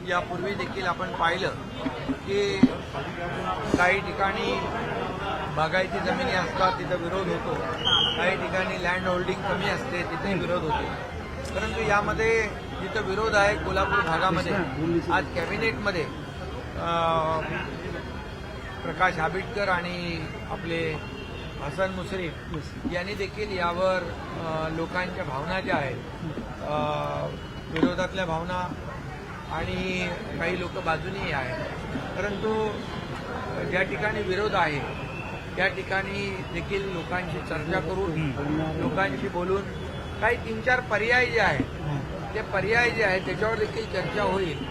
यापूर्वी देखील आपण पाहिलं की काही ठिकाणी बागायती जमिनी असतात तिथं विरोध होतो, काही ठिकाणी लँड होल्डिंग कमी असते तिथे विरोध होते. परंतु यामध्ये जिथं विरोध आहे कोल्हापूर भागामध्ये आज कॅबिनेटमध्ये प्रकाश आंबेडकर आणि आपले हसन मुश्रीफ यांनी देखील यावर लोकांच्या भावना ज्या आहेत विरोधातल्या भावना आणि काही लोक बाजूनेही आहेत, परंतु ज्या ठिकाणी विरोध आहे त्या ठिकाणी देखील लोकांशी चर्चा करून लोकांशी बोलून काही 3-4 पर्याय जे आहेत ते पर्याय जे आहेत त्याच्यावर देखील चर्चा होईल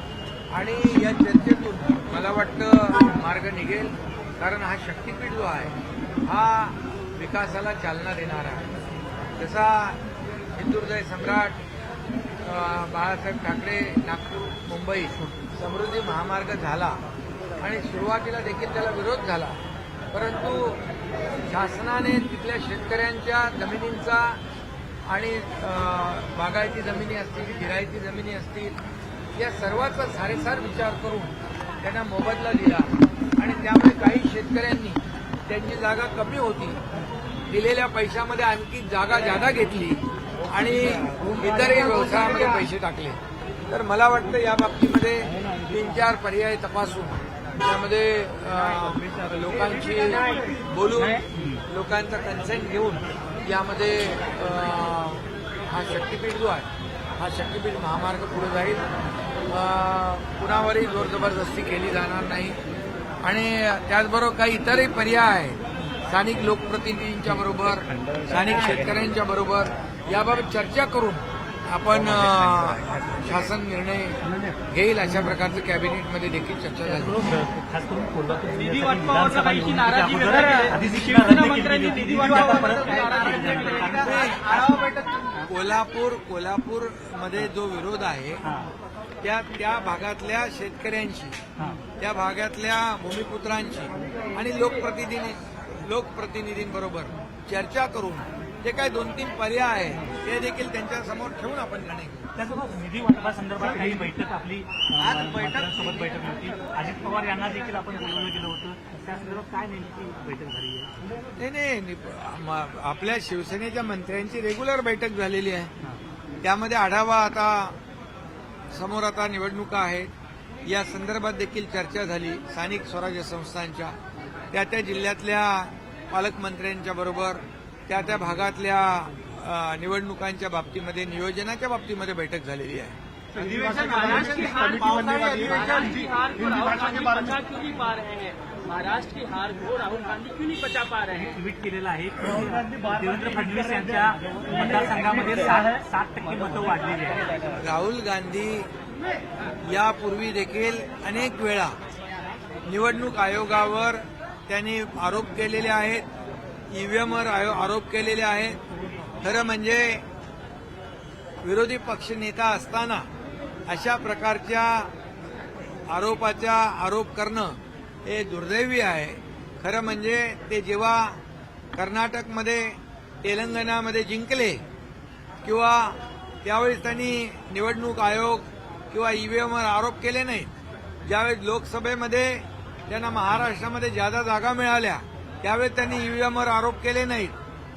आणि या चर्चेतून मला वाटतं मार्ग निघेल. कारण हा शक्तीपीठ जो आहे हा विकासाला चालना देणार आहे. जसा हिंदुहृदय सम्राट बाळासाहेब ठाकरे नागपूर मुंबई समृद्धी महामार्ग झाला आणि सुरुवातीला देखील त्याला विरोध झाला, परंतु शासनाने तिथल्या शेतकऱ्यांच्या जमिनींचा आणि बागायती जमिनी असतील, जिरायती जमिनी असतील या सर्वाचा सारेसार विचार करून त्यांना मोबदला दिला आणि त्यामुळे काही शेतकऱ्यांनी त्यांची जागा कमी होती दिलेल्या पैशामध्ये आणखी जागा जादा घेतली आणि इतरही व्यवसायामध्ये पैसे टाकले. तर मला वाटतं या बाबतीमध्ये 3-4 पर्याय तपासून त्यामध्ये लोकांशी बोलून लोकांचा कन्सेंट घेऊन यामध्ये हा शक्तीपीठ जो आहे हा शक्तीपीठ महामार्ग पुढे जाईल. कुणावरही जोर जबरदस्ती केली जाणार नाही आणि त्याचबरोबर काही इतरही पर्याय आहेत स्थानिक लोकप्रतिनिधींच्या बरोबर स्थानिक शेतकऱ्यांच्या बरोबर याबाबत चर्चा करून आपण शासन निर्णय घेईल अशा प्रकारचं कॅबिनेटमध्ये देखील चर्चा झाली. खास करून कोल्हापूरमध्ये जो विरोध आहे त्या भागातल्या शेतकऱ्यांशी त्या भागातल्या भूमिपुत्रांशी आणि लोकप्रतिनिधींबरोबर चर्चा करून जे काही 2-3 पर्याय आहे ते देखील त्यांच्या समोर ठेवून आपण निर्णय घेऊ. त्यासोबत निधी वाटपासंदर्भात काही बैठक आपली सोबत बैठक होती. अजित पवार यांना देखील आपण बोलवलं गेलं होतं. त्या संदर्भात काय नेमकी बैठक झाली आहे? नाही आपल्या शिवसेनेच्या मंत्र्यांची रेग्युलर बैठक झालेली आहे. त्यामध्ये आढावा आता समोर आता निवडणुका आहेत या संदर्भात देखील चर्चा झाली. स्थानिक स्वराज्य संस्थांच्या त्या जिल्ह्यातल्या पालकमंत्र्यांच्या बरोबर त्या भागातल्या निवडणुकांच्या बाबतीमध्ये नियोजनाच्या बाबतीमध्ये बैठक झालेली आहे. महाराष्ट्र की हार को राहुल गांधी क्यों नहीं बचा पा रहे हैं? ट्विट केलेलं आहे. देवेंद्र फडणवीस यांच्या मतदारसंघामध्ये 7% मतं वाढलेली आहेत. राहुल गांधी यापूर्वी देखील अनेक वेळा निवडणूक आयोगावर त्यांनी आरोप केलेले आहेत, ईव्हीएमवर आरोप केलेले आहेत. खरं म्हणजे विरोधी पक्षनेता असताना अशा प्रकारच्या आरोप करणं हे दुर्दैवी आहे. खरं म्हणजे ते जेव्हा कर्नाटकमध्ये तेलंगणामध्ये जिंकले किंवा त्यावेळेस त्यांनी निवडणूक आयोग किंवा ईव्हीएमवर आरोप केले नाहीत. ज्यावेळेस लोकसभेमध्ये त्यांना महाराष्ट्रामध्ये ज्यादा जागा मिळाल्या त्यावेळेस त्यांनी ईव्हीएमवर आरोप केले नाहीत,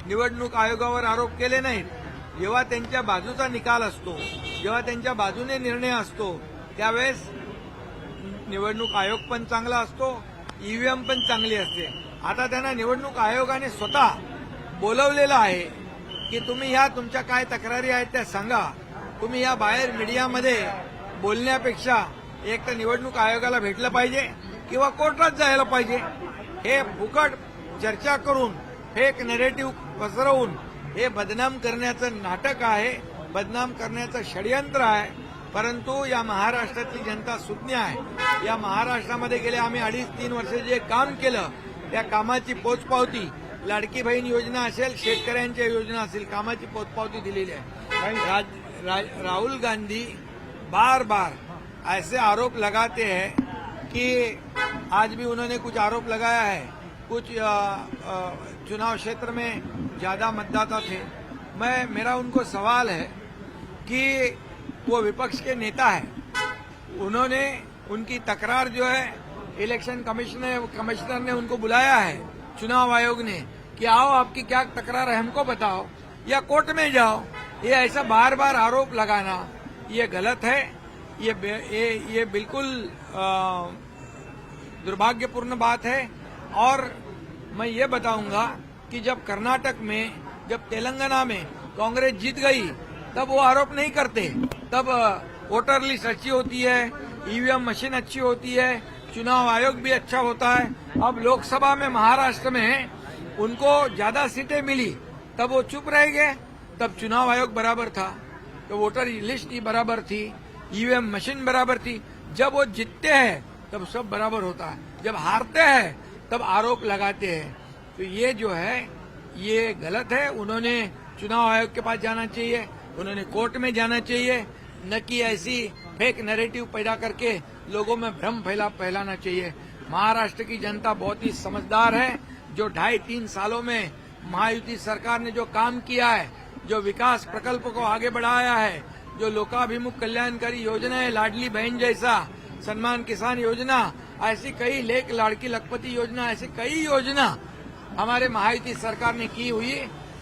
निवडणूक आयोगावर आरोप केले नाहीत. जेव्हा त्यांच्या बाजूचा निकाल असतो, जेव्हा त्यांच्या बाजूने निर्णय असतो त्यावेळेस निवडणूक आयोग पण चांगला असतो, ईव्हीएम पण चांगली असते. आता त्यांना निवडणूक आयोगाने स्वतः बोलवलेलं आहे की तुम्ही ह्या तुमच्या काय तक्रारी आहेत त्या सांगा. तुम्ही या बाहेर मीडियामध्ये बोलण्यापेक्षा एक तर निवडणूक आयोगाला भेटलं पाहिजे किंवा कोर्टात जायला पाहिजे. हे फुकट चर्चा करून फेक नरेटिव्ह पसरवून हे बदनाम करण्याचं नाटक आहे, बदनाम करण्याचं षडयंत्र आहे. परंतु या महाराष्ट्रातली जनता सुज्ञ आहे. या महाराष्ट्रामध्ये गेले आम्ही 2.5-3 वर्ष जे काम केलं त्या कामाची पोचपावती लाडकी बहीण योजना असेल, शेतकऱ्यांच्या योजना असेल, कामाची पोचपावती दिलेली आहे. राहुल गांधी बार बार ऐसे आरोप लगाते हैं कि आज भी उन्होंने कुछ आरोप लगाया है, कुछ चुनाव क्षेत्र में ज्यादा मतदाता थे. मेरा उनको सवाल है कि वो विपक्ष के नेता है उन्होंने उनकी तकरार जो है इलेक्शन कमिश्नर ने उनको बुलाया है, चुनाव आयोग ने, कि आओ आपकी क्या तकरार है हमको बताओ या कोर्ट में जाओ। ये ऐसा बार बार आरोप लगाना ये गलत है। ये बिल्कुल दुर्भाग्यपूर्ण बात है। और मैं ये बताऊंगा कि जब कर्नाटक में, जब तेलंगाना में कांग्रेस जीत गई तब वो आरोप नहीं करते, तब वोटर लिस्ट अच्छी होती है, ईवीएम मशीन अच्छी होती है, चुनाव आयोग भी अच्छा होता है। अब लोकसभा में महाराष्ट्र में उनको ज्यादा सीटें मिली तब वो चुप रह गए, तब चुनाव आयोग बराबर था, तो वोटर लिस्ट ही बराबर थी, ईवीएम मशीन बराबर थी। जब वो जीतते हैं तब सब बराबर होता है, जब हारते हैं तब आरोप लगाते हैं। तो ये जो है ये गलत है। उन्होंने चुनाव आयोग के पास जाना चाहिए, उन्होंने कोर्ट में जाना चाहिए, न कि ऐसी फेक नैरेटिव पैदा करके लोगों में भ्रम फैलाना चाहिए। महाराष्ट्र की जनता बहुत ही समझदार है। जो 2.5-3 सालों में महायुति सरकार ने जो काम किया है, जो विकास प्रकल्प को आगे बढ़ाया है, जो लोकाभिमुख कल्याणकारी योजनाएं, लाडली बहन जैसा, सम्मान किसान योजना, ऐसी कई लेख लाड़की लखपति योजना, ऐसी कई योजना हमारे महायुति सरकार ने की हुई।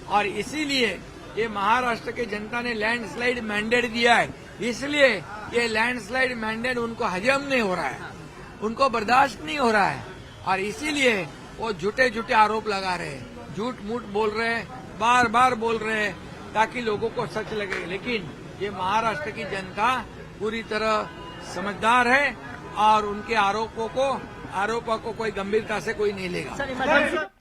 और इसीलिए ये महाराष्ट्र के जनता ने लैंडस्लाइड मैंडेट दिया है। इसलिए ये लैंडस्लाइड मैंडेट उनको हजम नहीं हो रहा है, उनको बर्दाश्त नहीं हो रहा है, और इसीलिए वो झूठे झूठे आरोप लगा रहे हैं, झूठ मूठ बोल रहे हैं, बार बार बोल रहे हैं ताकि लोगों को सच लगे। लेकिन ये महाराष्ट्र की जनता पूरी तरह समझदार है और उनके आरोपों को कोई गंभीरता से कोई नहीं लेगा।